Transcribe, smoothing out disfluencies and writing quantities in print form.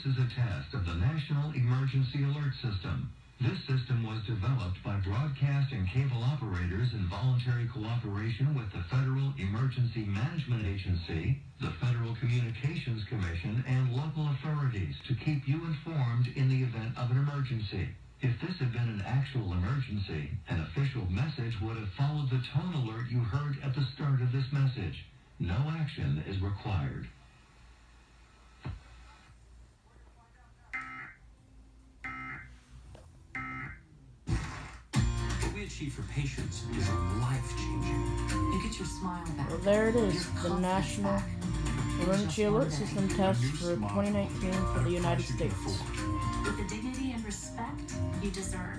is a test of the National Emergency Alert System. This system was developed by broadcast and cable operators in voluntary cooperation with the Federal Emergency Management Agency, the Federal Communications Commission, and local authorities to keep you informed in the event of an emergency. If this had been an actual emergency, an official message would have followed the tone alert you heard at the start of this message. No action is required. What we achieve for patients is life-changing. You get your smile back. Well, there it is, Your the confidence National back. Emergency Just one Alert day. System test for 2019 for the United States. With the dignity and respect you deserve.